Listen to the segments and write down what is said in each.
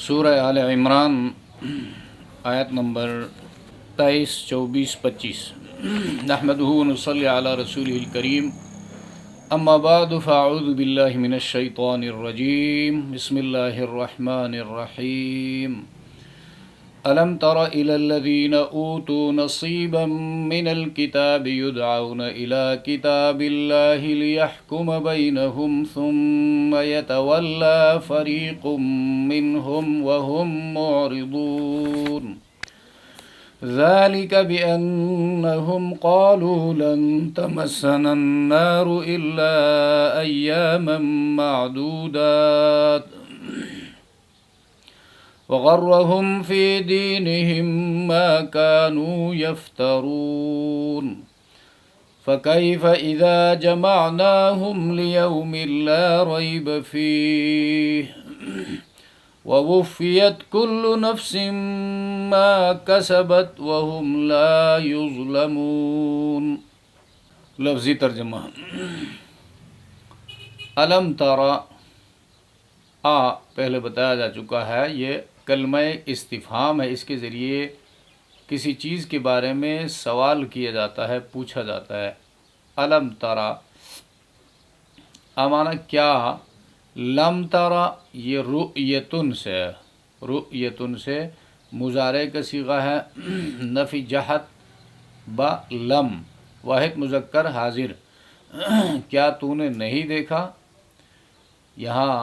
سورہ آل عمران آیت نمبر 23، 24، 25۔ نحمدہ ونصلی علی رسولہ الکریم، اما بعد فاعوذ باللہ من الشیطان الرجیم، بسم اللہ الرحمن الرحیم۔ ألم تر إلى الذين أوتوا نصيبا من الكتاب يدعون إلى كتاب الله ليحكم بينهم ثم يتولى فريق منهم وهم معرضون ذلك بأنهم قالوا لن تمسنا النار إلا أياما معدودات وغرهم في دينهم ما كانوا يفترون فكيف إذا جمعناهم ليوم لا ريب فيه ووفيت كل نفس ما كسبت وهم لا يظلمون۔ لفظی ترجمہ۔ علم ترى پہلے بتایا جا چکا ہے، یہ کلمہ استفہام ہے، اس کے ذریعے کسی چیز کے بارے میں سوال کیا جاتا ہے، پوچھا جاتا ہے۔ علم ترى معنی کیا، لم ترى یہ رؤیتن سے، رؤیتن سے مضارع کا صیغہ ہے، نفی جہت با لم، واحد مذکر حاضر، کیا تو نے نہیں دیکھا، یہاں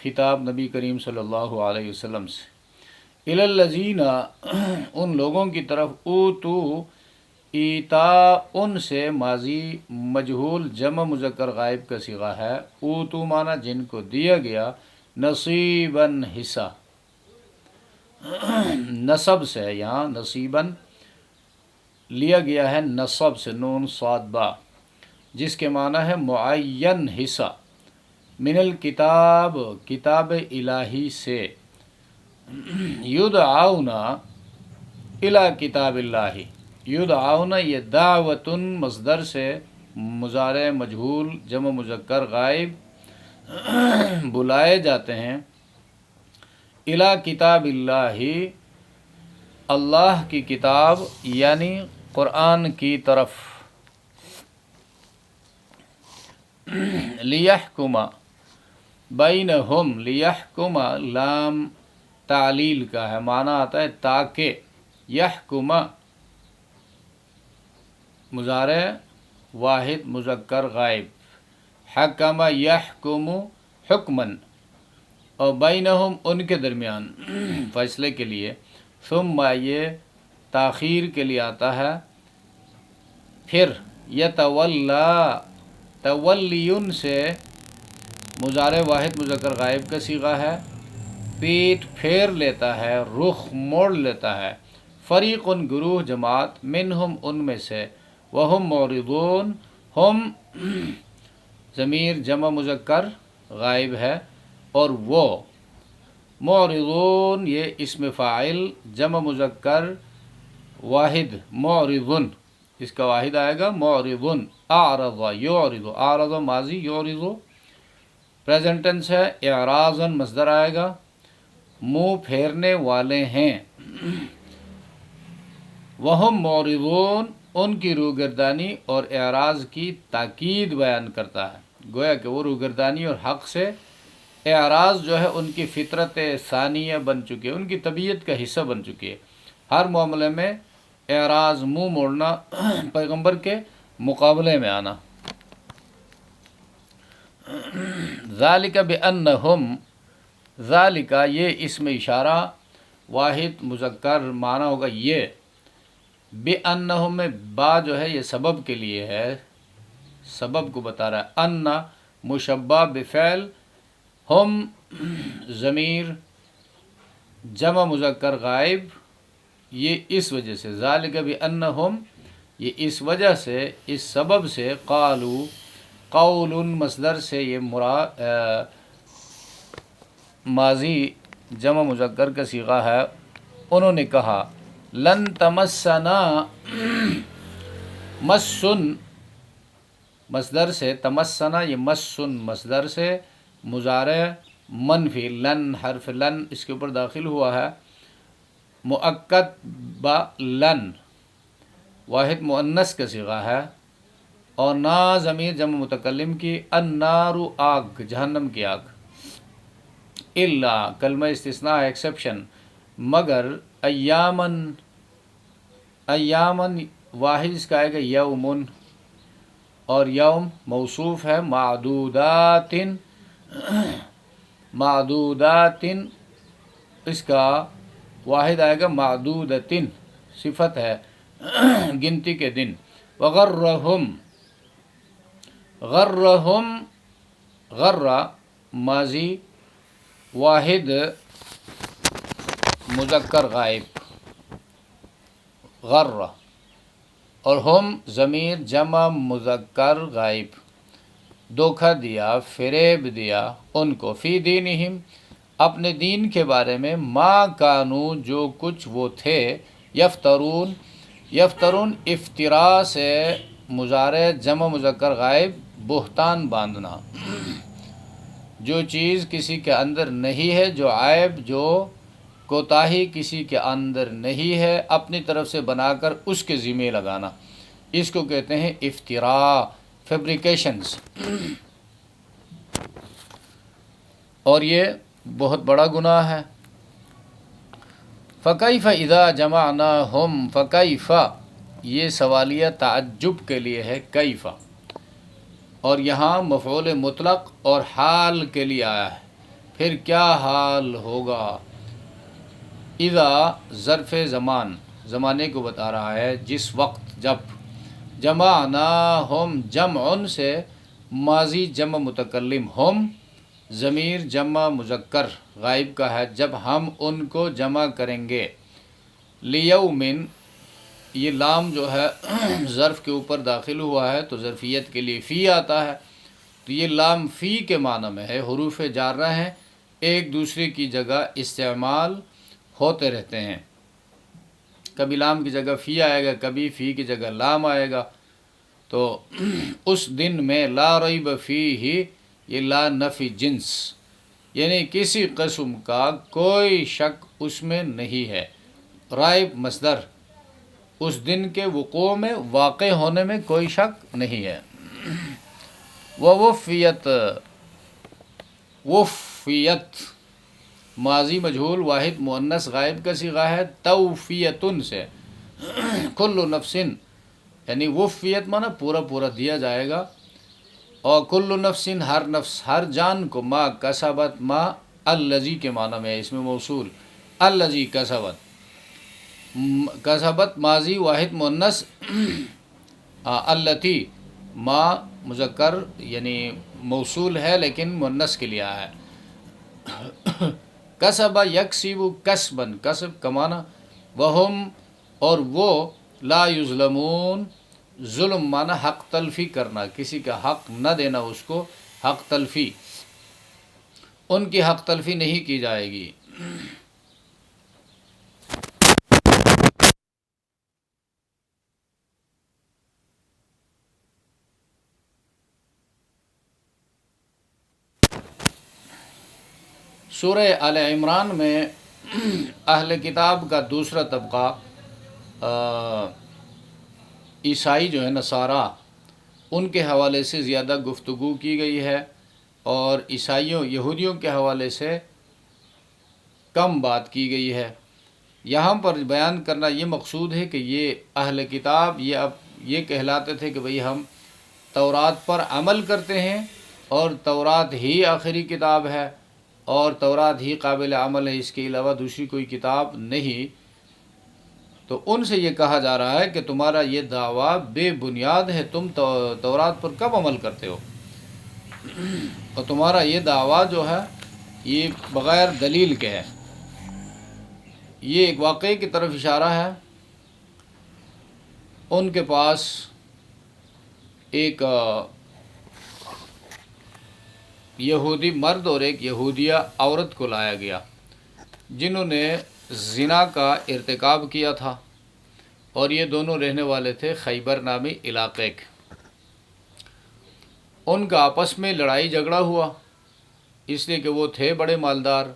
خطاب نبی کریم صلی اللہ علیہ وسلم سے۔ الی الذین ان لوگوں کی طرف، اوتو ایتا ان سے ماضی مجہول جمع مذکر غائب کا صیغہ ہے، اوتو معنی جن کو دیا گیا، نصیباً حصہ، نصب سے، یہاں نصیباً لیا گیا ہے نصب سے، نون صاد با، جس کے معنی ہے معین حصہ، من الکتاب کتاب الہی سے، یدعون الی کتاب اللہ، یدعون یہ دعوت مصدر سے مضارع مجہول جمع مذکر غائب، بلائے جاتے ہیں، الی کتاب اللہ اللہ کی کتاب یعنی قرآن کی طرف، لیحکم بینہم، لیحکم لام تعلیل کا ہے، معنی آتا ہے تاکہ، یحکم مضارع واحد مذکر غائب، حکم یحکم حکمن، اور بینہم ان کے درمیان فیصلے کے لیے، ثم یہ تاخیر کے لیے آتا ہے، پھر یتولا، تولیون سے مضارع واحد مذکر غائب کا صیغہ ہے، پیٹ پھیر لیتا ہے، رخ موڑ لیتا ہے، فریقن گروہ جماعت، منہم ان میں سے، وہم معرضون، ہم ضمیر جمع مذکر غائب ہے، اور وہ، معرضون یہ اسم فاعل جمع مذکر واحد، معرضن اس کا واحد آئے گا، معرضن، اعرض یعرض، اعرض ماضی، یعرض پریزنٹ ٹینس ہے، اعراضاً مصدر آئے گا، منہ پھیرنے والے ہیں، وہم معرضون ان کی روگردانی اور اعراض کی تاکید بیان کرتا ہے، گویا کہ وہ روگردانی اور حق سے اعراض جو ہے ان کی فطرت ثانیہ بن چکی ہے، ان کی طبیعت کا حصہ بن چکی ہے، ہر معاملے میں اعراض، منہ موڑنا، پیغمبر کے مقابلے میں آنا۔ ذالک بانہم، ذالک یہ اسم اشارہ واحد مذکر، معنی ہوگا یہ، بانہم میں با جو ہے یہ سبب کے لیے ہے، سبب کو بتا رہا ہے، ان مشبہ بفعل، ہم ضمیر جمع مذکر غائب، یہ اس وجہ سے، ذالک بانہم یہ اس وجہ سے، اس سبب سے، قالو قول مصدر سے یہ مراد ماضی جمع مذکر کا صیغہ ہے، انہوں نے کہا، لن تمسنا، مسن مصدر سے، تمسنا یہ مسن مصدر سے مضارع منفی لن، حرف لن اس کے اوپر داخل ہوا ہے، مؤکد با لن، واحد مؤنث کا صیغہ ہے، اور نا ضمیر جمع متکلم کی، النار آگ، جہنم کی آگ، الا کلمہ استثناء ایکسیپشن، مگر ایامن، ایامن واحد اس کا آئے گا یومن، اور یوم موصوف ہے، معدودات، معدودات اس کا واحد آئے گا معدودۃ، صفت ہے گنتی کے دن، وغرہم، غرہم، غر ماضی واحد مذکر غائب، غر، اور ہم ضمیر جمع مذکر غائب، دھوکہ دیا، فریب دیا ان کو، فی دینہم اپنے دین کے بارے میں، ما کانو جو کچھ وہ تھے، یفترون، یفترون افتراء سے مضارع جمع مذکر غائب، بہتان باندھنا، جو چیز کسی کے اندر نہیں ہے، جو عیب، جو کوتاہی کسی کے اندر نہیں ہے، اپنی طرف سے بنا کر اس کے ذمہ لگانا، اس کو کہتے ہیں افتراء، فیبریکیشنز، اور یہ بہت بڑا گناہ ہے۔ فکیف اذا جمعناہم، فکیف یہ سوالیہ تعجب کے لیے ہے، کیف، اور یہاں مفعول مطلق اور حال کے لیے آیا ہے، پھر کیا حال ہوگا، اذا ظرف زمان، زمانے کو بتا رہا ہے، جس وقت، جب، جمعناہم جمع سے ماضی جمع متکلم، ہم ضمیر جمع مذکر غائب کا ہے، جب ہم ان کو جمع کریں گے، لیومن، یہ لام جو ہے ظرف کے اوپر داخل ہوا ہے تو ظرفیت کے لیے فی آتا ہے، تو یہ لام فی کے معنی میں ہے، حروف جارہ ہیں، ایک دوسرے کی جگہ استعمال ہوتے رہتے ہیں، کبھی لام کی جگہ فی آئے گا، کبھی فی کی جگہ لام آئے گا، تو اس دن میں لا ریب فیہ، یہ لا نفی جنس، یعنی کسی قسم کا کوئی شک اس میں نہیں ہے، رائب مصدر، اس دن کے وقوع میں، واقع ہونے میں کوئی شک نہیں ہے۔ ووفیت، وفیت ماضی مجہول واحد مؤنث غائب کا صیغہ ہے، توفیتن سے، کل نفس، یعنی وفیت مانا پورا پورا دیا جائے گا، اور کل نفس ہر نفس، ہر جان کو، ما کسبت، ما الذی کے معنی میں ہے، اس میں موصول، الذی کسبت، کسبت ماضی واحد مؤنث، التی ما مذکر یعنی موصول ہے لیکن مؤنث کے لیے آیا ہے، کسب یکسب کسبن، کسب کمانا، وہم اور وہ، لا یظلمون، ظلم مانا حق تلفی کرنا، کسی کا حق نہ دینا، اس کو حق تلفی، ان کی حق تلفی نہیں کی جائے گی۔ سورہ آل عمران میں اہل کتاب کا دوسرا طبقہ عیسائی جو ہے نصارہ، ان کے حوالے سے زیادہ گفتگو کی گئی ہے، اور عیسائیوں یہودیوں کے حوالے سے کم بات کی گئی ہے۔ یہاں پر بیان کرنا یہ مقصود ہے کہ یہ اہل کتاب یہ اب یہ کہلاتے تھے کہ بھئی ہم تورات پر عمل کرتے ہیں، اور تورات ہی آخری کتاب ہے، اور تورات ہی قابل عمل ہے، اس کے علاوہ دوسری کوئی کتاب نہیں، تو ان سے یہ کہا جا رہا ہے کہ تمہارا یہ دعویٰ بے بنیاد ہے، تم تورات پر کب عمل کرتے ہو، اور تمہارا یہ دعویٰ جو ہے یہ بغیر دلیل کے ہے۔ یہ ایک واقعے کی طرف اشارہ ہے، ان کے پاس ایک یہودی مرد اور ایک یہودیہ عورت کو لایا گیا، جنہوں نے زنا کا ارتکاب کیا تھا، اور یہ دونوں رہنے والے تھے خیبر نامی علاقے کے۔ ان کا آپس میں لڑائی جھگڑا ہوا، اس لیے کہ وہ تھے بڑے مالدار،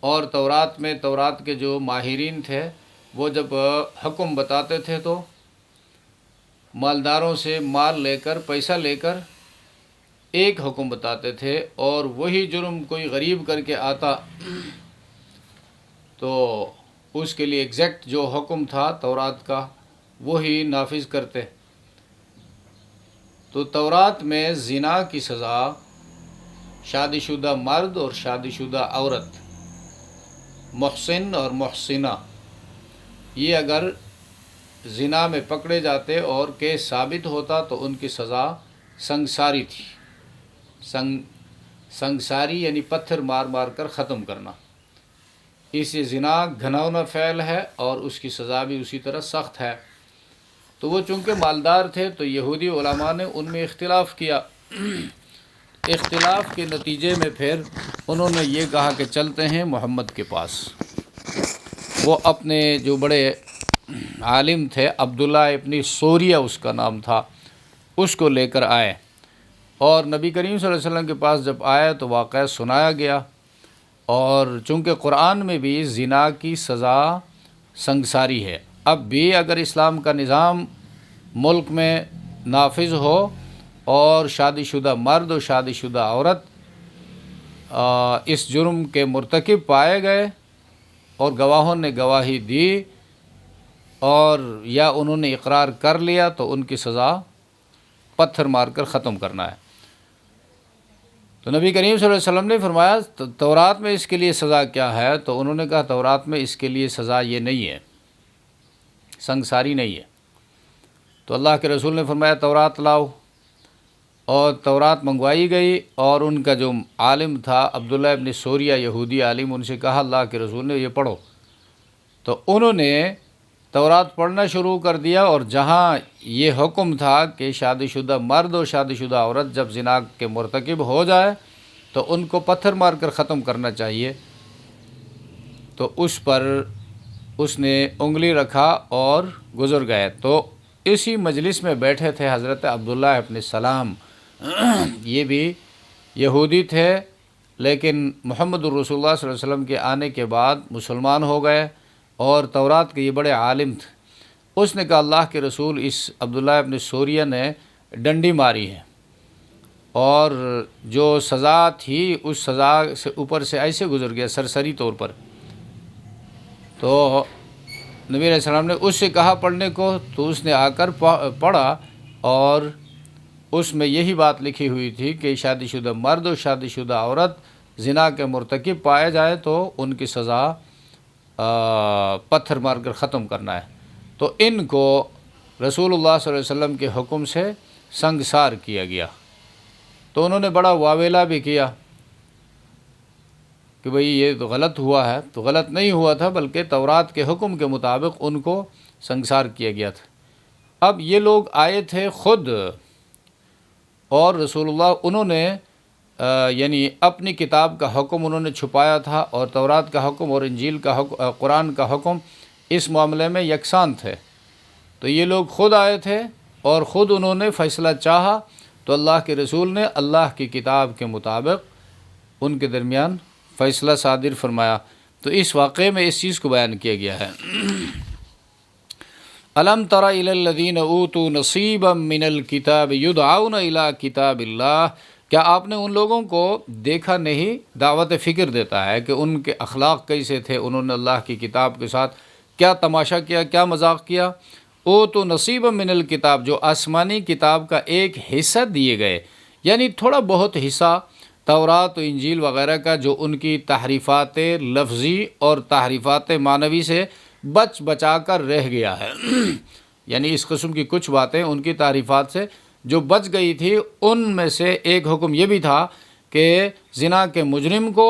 اور تورات میں تورات کے جو ماہرین تھے وہ جب حکم بتاتے تھے تو مالداروں سے مال لے کر، پیسہ لے کر ایک حکم بتاتے تھے، اور وہی جرم کوئی غریب کر کے آتا تو اس کے لیے ایگزیکٹ جو حکم تھا تورات کا وہی نافذ کرتے۔ تو تورات میں زنا کی سزا شادی شدہ مرد اور شادی شدہ عورت، محسن اور محسنہ، یہ اگر زنا میں پکڑے جاتے اور کیس ثابت ہوتا تو ان کی سزا سنگساری تھی۔ سنگساری یعنی پتھر مار مار کر ختم کرنا۔ اس زنا گھناؤنا فعل ہے اور اس کی سزا بھی اسی طرح سخت ہے۔ تو وہ چونکہ مالدار تھے تو یہودی علماء نے ان میں اختلاف کیا۔ اختلاف کے نتیجے میں پھر انہوں نے یہ کہا کہ چلتے ہیں محمد کے پاس۔ وہ اپنے جو بڑے عالم تھے، عبداللہ ابن سوریہ اس کا نام تھا، اس کو لے کر آئے، اور نبی کریم صلی اللہ علیہ وسلم کے پاس جب آئے تو واقعہ سنایا گیا۔ اور چونکہ قرآن میں بھی زنا کی سزا سنگساری ہے، اب بھی اگر اسلام کا نظام ملک میں نافذ ہو اور شادی شدہ مرد اور شادی شدہ عورت اس جرم کے مرتکب پائے گئے اور گواہوں نے گواہی دی اور یا انہوں نے اقرار کر لیا تو ان کی سزا پتھر مار کر ختم کرنا ہے۔ تو نبی کریم صلی اللہ علیہ وسلم نے فرمایا تورات میں اس کے لیے سزا کیا ہے؟ تو انہوں نے کہا تورات میں اس کے لیے سزا یہ نہیں ہے، سنگساری نہیں ہے۔ تو اللہ کے رسول نے فرمایا تورات لاؤ، اور تورات منگوائی گئی، اور ان کا جو عالم تھا عبداللہ ابن سوریہ یہودی عالم، ان سے کہا اللہ کے رسول نے یہ پڑھو۔ تو انہوں نے تورات پڑھنا شروع کر دیا، اور جہاں یہ حکم تھا کہ شادی شدہ مرد اور شادی شدہ عورت جب زنا کے مرتکب ہو جائے تو ان کو پتھر مار کر ختم کرنا چاہیے، تو اس پر اس نے انگلی رکھا اور گزر گئے۔ تو اسی مجلس میں بیٹھے تھے حضرت عبداللہ ابن سلام، یہ بھی یہودی تھے لیکن محمد الرسول اللہ صلی اللہ علیہ وسلم کے آنے کے بعد مسلمان ہو گئے، اور تورات کے یہ بڑے عالم تھے۔ اس نے کہا اللہ کے رسول، اس عبداللہ ابن سوریہ نے ڈنڈی ماری ہے، اور جو سزا تھی اس سزا سے اوپر سے ایسے گزر گیا سرسری طور پر۔ تو نبی علیہ السلام نے اس سے کہا پڑھنے کو، تو اس نے آ کر پڑھا، اور اس میں یہی بات لکھی ہوئی تھی کہ شادی شدہ مرد اور شادی شدہ عورت زنا کے مرتکب پائے جائے تو ان کی سزا پتھر مار کر ختم کرنا ہے۔ تو ان کو رسول اللہ صلی اللہ علیہ وسلم کے حکم سے سنگسار کیا گیا۔ تو انہوں نے بڑا واویلا بھی کیا کہ بھئی یہ تو غلط ہوا ہے، تو غلط نہیں ہوا تھا، بلکہ تورات کے حکم کے مطابق ان کو سنگسار کیا گیا تھا۔ اب یہ لوگ آئے تھے خود، اور رسول اللہ انہوں نے یعنی اپنی کتاب کا حکم انہوں نے چھپایا تھا، اور تورات کا حکم اور انجیل کا حکم، قرآن کا حکم اس معاملے میں یکساں تھے۔ تو یہ لوگ خود آئے تھے اور خود انہوں نے فیصلہ چاہا، تو اللہ کے رسول نے اللہ کی کتاب کے مطابق ان کے درمیان فیصلہ صادر فرمایا۔ تو اس واقعے میں اس چیز کو بیان کیا گیا ہے۔ الم تر الی الذین اوتوا نصیبا من الکتاب یدعون الی کتاب اللہ، کیا آپ نے ان لوگوں کو دیکھا نہیں؟ دعوت فکر دیتا ہے کہ ان کے اخلاق کیسے تھے، انہوں نے اللہ کی کتاب کے ساتھ کیا تماشا کیا، کیا مذاق کیا۔ اوتوا نصیبا من الکتاب، جو آسمانی کتاب کا ایک حصہ دیے گئے، یعنی تھوڑا بہت حصہ تورات و انجیل وغیرہ کا، جو ان کی تحریفات لفظی اور تحریفات معنوی سے بچ بچا کر رہ گیا ہے۔ یعنی اس قسم کی کچھ باتیں ان کی تعریفات سے جو بچ گئی تھی، ان میں سے ایک حکم یہ بھی تھا کہ زنا کے مجرم کو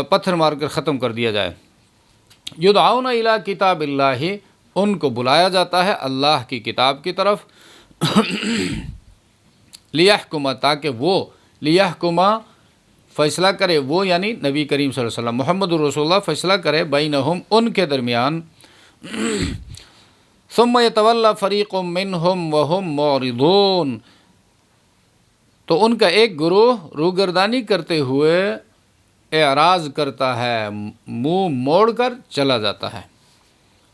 پتھر مار کر ختم کر دیا جائے۔ یدعون الی کتاب اللہ، ان کو بلایا جاتا ہے اللہ کی کتاب کی طرف، لیحکم، تاکہ وہ لیحکم فیصلہ کرے، وہ یعنی نبی کریم صلی اللہ علیہ وسلم محمد الرسول اللہ فیصلہ کرے، بینہم، ان کے درمیان، ثم یتولی فریق منہم وہم معرضون، تو ان کا ایک گروہ روگردانی کرتے ہوئے اعراض کرتا ہے، منہ موڑ کر چلا جاتا ہے۔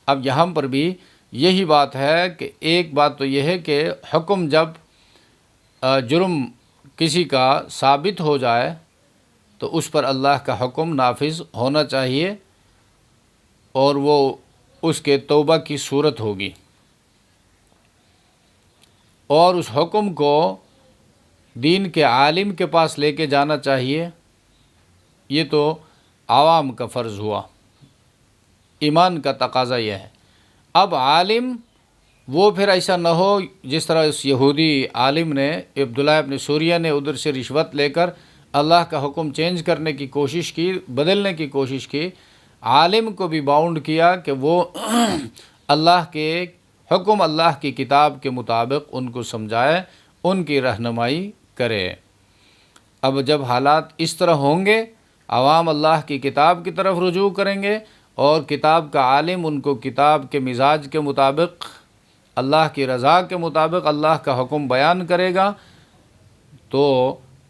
اب یہاں پر بھی یہی بات ہے کہ ایک بات تو یہ ہے کہ حکم جب جرم کسی کا ثابت ہو جائے تو اس پر اللہ کا حکم نافذ ہونا چاہیے، اور وہ اس کے توبہ کی صورت ہوگی، اور اس حکم کو دین کے عالم کے پاس لے کے جانا چاہیے۔ یہ تو عوام کا فرض ہوا، ایمان کا تقاضا یہ ہے۔ اب عالم وہ پھر ایسا نہ ہو جس طرح اس یہودی عالم نے، عبداللہ ابن سوریہ نے، ادھر سے رشوت لے کر اللہ کا حکم چینج کرنے کی کوشش کی، بدلنے کی کوشش کی۔ عالم کو بھی باؤنڈ کیا کہ وہ اللہ کے حکم، اللہ کی کتاب کے مطابق ان کو سمجھائے، ان کی رہنمائی کرے۔ اب جب حالات اس طرح ہوں گے، عوام اللہ کی کتاب کی طرف رجوع کریں گے، اور کتاب کا عالم ان کو کتاب کے مزاج کے مطابق، اللہ کی رضا کے مطابق اللہ کا حکم بیان کرے گا، تو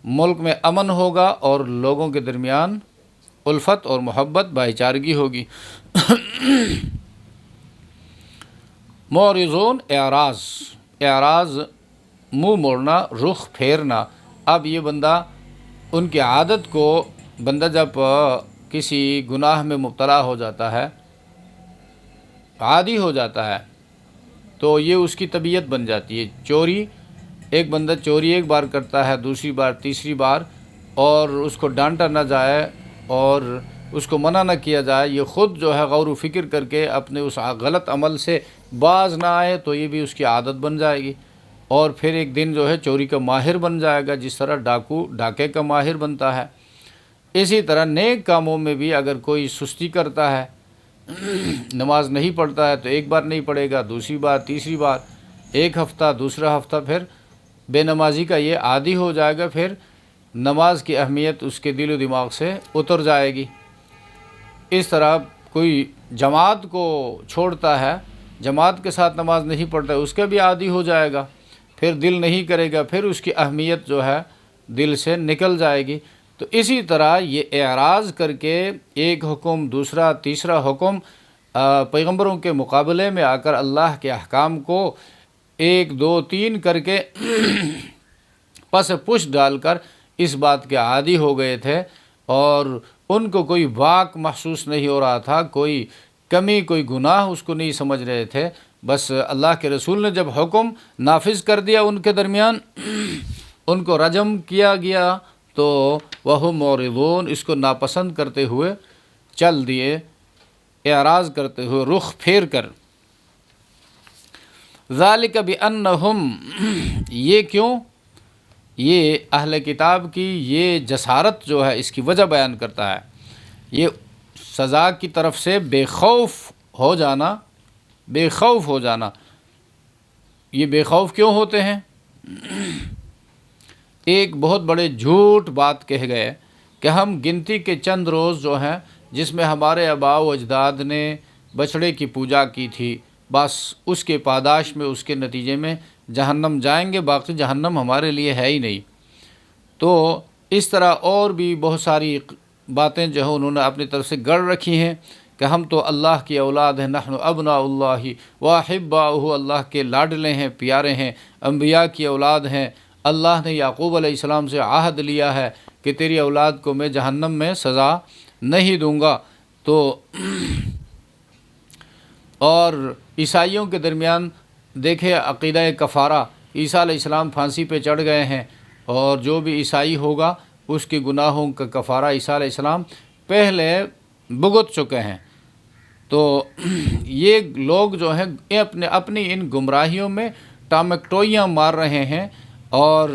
ملک میں امن ہوگا اور لوگوں کے درمیان الفت اور محبت، بھائی چارگی ہوگی۔ معرضون، اعراض منہ موڑنا، رخ پھیرنا۔ اب یہ بندہ، ان کی عادت کو، بندہ جب کسی گناہ میں مبتلا ہو جاتا ہے، عادی ہو جاتا ہے، تو یہ اس کی طبیعت بن جاتی ہے۔ چوری، ایک بندہ چوری ایک بار کرتا ہے، دوسری بار، تیسری بار، اور اس کو ڈانٹا نہ جائے اور اس کو منع نہ کیا جائے، یہ خود جو ہے غور و فکر کر کے اپنے اس غلط عمل سے باز نہ آئے، تو یہ بھی اس کی عادت بن جائے گی، اور پھر ایک دن جو ہے چوری کا ماہر بن جائے گا، جس طرح ڈاکو ڈاکے کا ماہر بنتا ہے۔ اسی طرح نیک کاموں میں بھی اگر کوئی سستی کرتا ہے، نماز نہیں پڑھتا ہے، تو ایک بار نہیں پڑھے گا، دوسری بار، تیسری بار، ایک ہفتہ، دوسرا ہفتہ، پھر بے نمازی کا یہ عادی ہو جائے گا، پھر نماز کی اہمیت اس کے دل و دماغ سے اتر جائے گی۔ اس طرح کوئی جماعت کو چھوڑتا ہے، جماعت کے ساتھ نماز نہیں پڑھتا ہے، اس کا بھی عادی ہو جائے گا، پھر دل نہیں کرے گا، پھر اس کی اہمیت جو ہے دل سے نکل جائے گی۔ تو اسی طرح یہ اعراض کر کے ایک حکم، دوسرا، تیسرا حکم، پیغمبروں کے مقابلے میں آ کر اللہ کے احکام کو 1 2 3 کر کے پس پش ڈال کر اس بات کے عادی ہو گئے تھے، اور ان کو کوئی واک محسوس نہیں ہو رہا تھا، کوئی کمی، کوئی گناہ اس کو نہیں سمجھ رہے تھے۔ بس اللہ کے رسول نے جب حکم نافذ کر دیا ان کے درمیان، ان کو رجم کیا گیا، تو وہ معرضون، اس کو ناپسند کرتے ہوئے چل دیے، اعراض کرتے ہوئے، رخ پھیر کر۔ ذالک بانہم، یہ کیوں؟ یہ اہل کتاب کی یہ جسارت جو ہے، اس کی وجہ بیان کرتا ہے۔ یہ سزا کی طرف سے بے خوف ہو جانا، بے خوف ہو جانا۔ یہ بے خوف کیوں ہوتے ہیں؟ ایک بہت بڑے جھوٹ بات کہہ گئے کہ ہم گنتی کے چند روز جو ہیں جس میں ہمارے آباء و اجداد نے بچڑے کی پوجا کی تھی، بس اس کے پاداش میں، اس کے نتیجے میں جہنم جائیں گے، باقی جہنم ہمارے لیے ہے ہی نہیں۔ تو اس طرح اور بھی بہت ساری باتیں جو ہیں انہوں نے اپنی طرف سے گڑھ رکھی ہیں کہ ہم تو اللہ کی اولاد ہیں، نحن ابناء اللہ واحباؤہ، اللہ کے لاڈلے ہیں، پیارے ہیں، انبیاء کی اولاد ہیں۔ اللہ نے یعقوب علیہ السلام سے عہد لیا ہے کہ تیری اولاد کو میں جہنم میں سزا نہیں دوں گا۔ تو اور عیسائیوں کے درمیان دیکھے عقیدہ کفارہ، عیسیٰ علیہ السلام پھانسی پہ چڑھ گئے ہیں، اور جو بھی عیسائی ہوگا اس کے گناہوں کا کفارہ عیسیٰ علیہ السلام پہلے بھگت چکے ہیں۔ تو یہ لوگ جو ہیں اپنی ان گمراہیوں میں ٹامکٹوئیاں مار رہے ہیں، اور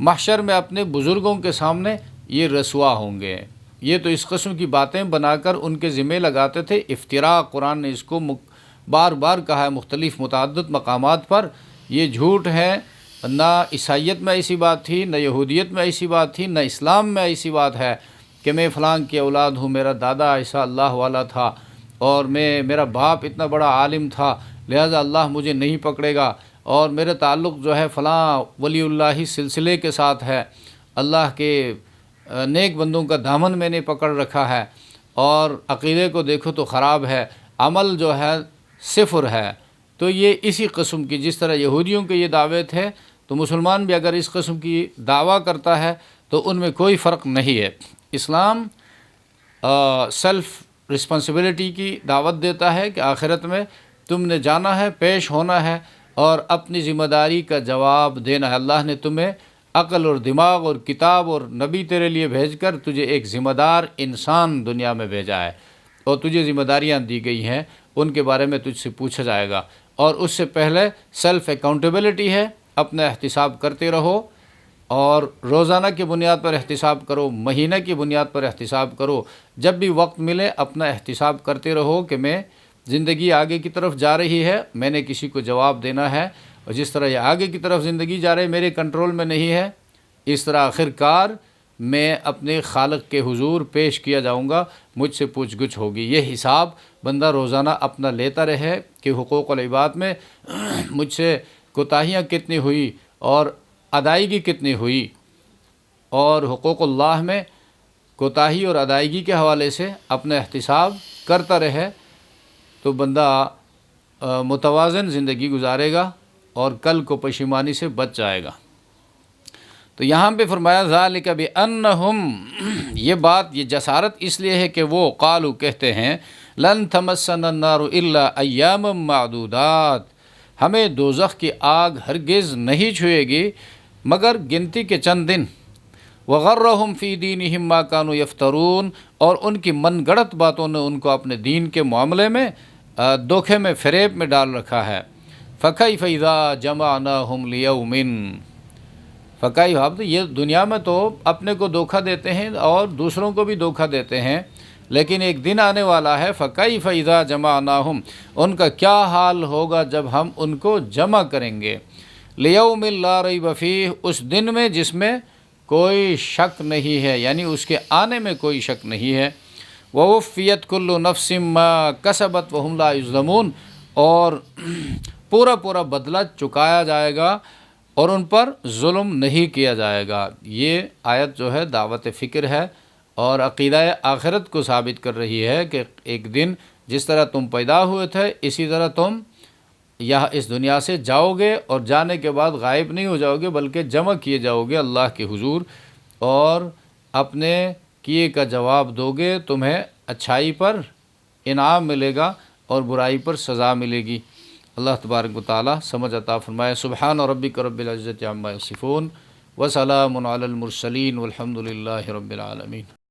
محشر میں اپنے بزرگوں کے سامنے یہ رسوا ہوں گے۔ یہ تو اس قسم کی باتیں بنا کر ان کے ذمہ لگاتے تھے، افتراء، قرآن نے اس کو بار بار کہا ہے مختلف متعدد مقامات پر۔ یہ جھوٹ ہے، نہ عیسائیت میں ایسی بات تھی، نہ یہودیت میں ایسی بات تھی، نہ اسلام میں ایسی بات ہے کہ میں فلاں کی اولاد ہوں، میرا دادا ایسا اللہ والا تھا، اور میرا باپ اتنا بڑا عالم تھا، لہذا اللہ مجھے نہیں پکڑے گا۔ اور میرے تعلق جو ہے فلاں ولی اللہ سلسلے کے ساتھ ہے، اللہ کے نیک بندوں کا دامن میں نے پکڑ رکھا ہے، اور عقیدے کو دیکھو تو خراب ہے، عمل جو ہے صفر ہے، تو یہ اسی قسم کی، جس طرح یہودیوں کے یہ دعوت ہے، تو مسلمان بھی اگر اس قسم کی دعویٰ کرتا ہے تو ان میں کوئی فرق نہیں ہے۔ اسلام سیلف رسپانسبلٹی کی دعوت دیتا ہے کہ آخرت میں تم نے جانا ہے، پیش ہونا ہے، اور اپنی ذمہ داری کا جواب دینا ہے۔ اللہ نے تمہیں عقل اور دماغ اور کتاب اور نبی تیرے لیے بھیج کر تجھے ایک ذمہ دار انسان دنیا میں بھیجا ہے، اور تجھے ذمہ داریاں دی گئی ہیں، ان کے بارے میں تجھ سے پوچھا جائے گا، اور اس سے پہلے سیلف اکاؤنٹیبلٹی ہے، اپنا احتساب کرتے رہو، اور روزانہ کی بنیاد پر احتساب کرو، مہینہ کی بنیاد پر احتساب کرو، جب بھی وقت ملے اپنا احتساب کرتے رہو کہ میں زندگی آگے کی طرف جا رہی ہے، میں نے کسی کو جواب دینا ہے، اور جس طرح یہ آگے کی طرف زندگی جا رہی ہے میرے کنٹرول میں نہیں ہے، اس طرح آخر کار میں اپنے خالق کے حضور پیش کیا جاؤں گا، مجھ سے پوچھ گچھ ہوگی۔ یہ حساب بندہ روزانہ اپنا لیتا رہے کہ حقوق العباد میں مجھ سے کوتاہیاں کتنی ہوئی اور ادائیگی کتنی ہوئی، اور حقوق اللہ میں کوتاہی اور ادائیگی کے حوالے سے اپنا احتساب کرتا رہے، تو بندہ متوازن زندگی گزارے گا اور کل کو پشیمانی سے بچ جائے گا۔ تو یہاں پہ فرمایا ذالک بانہم، یہ بات، یہ جسارت اس لیے ہے کہ وہ قالو کہتے ہیں لن تمسنا النار الا ایاما معدودات، ہمیں دوزخ کی آگ ہرگز نہیں چھوئے گی مگر گنتی کے چند دن، وغرہم فی دینہم ما کانوا یفترون، اور ان کی من گڑت باتوں نے ان کو اپنے دین کے معاملے میں دھوکے میں، فریب میں ڈال رکھا ہے۔ فکیف اذا جمعناہم لیوم، فکیف، اب یہ دنیا میں تو اپنے کو دھوکہ دیتے ہیں اور دوسروں کو بھی دھوکہ دیتے ہیں، لیکن ایک دن آنے والا ہے فکیف اذا جمعناہم، ان کا کیا حال ہوگا جب ہم ان کو جمع کریں گے، لیوم لا ریب فیہ، اس دن میں جس میں کوئی شک نہیں ہے، یعنی اس کے آنے میں کوئی شک نہیں ہے۔ ووفیت کل نفس ما کسبت وہم لا یظلمون، اور پورا بدلہ چکایا جائے گا اور ان پر ظلم نہیں کیا جائے گا۔ یہ آیت جو ہے دعوت فکر ہے اور عقیدہ آخرت کو ثابت کر رہی ہے کہ ایک دن جس طرح تم پیدا ہوئے تھے اسی طرح تم یہاں اس دنیا سے جاؤ گے، اور جانے کے بعد غائب نہیں ہو جاؤ گے بلکہ جمع کیے جاؤ گے اللہ کے حضور، اور اپنے کیے کا جواب دو گے، تمہیں اچھائی پر انعام ملے گا اور برائی پر سزا ملے گی۔ اللہ تبارک و تعالی سمجھ عطا فرمائے۔ سبحان ربک رب العزت عما یصفون، وسلام علی المرسلین، والحمد للہ رب العالمین۔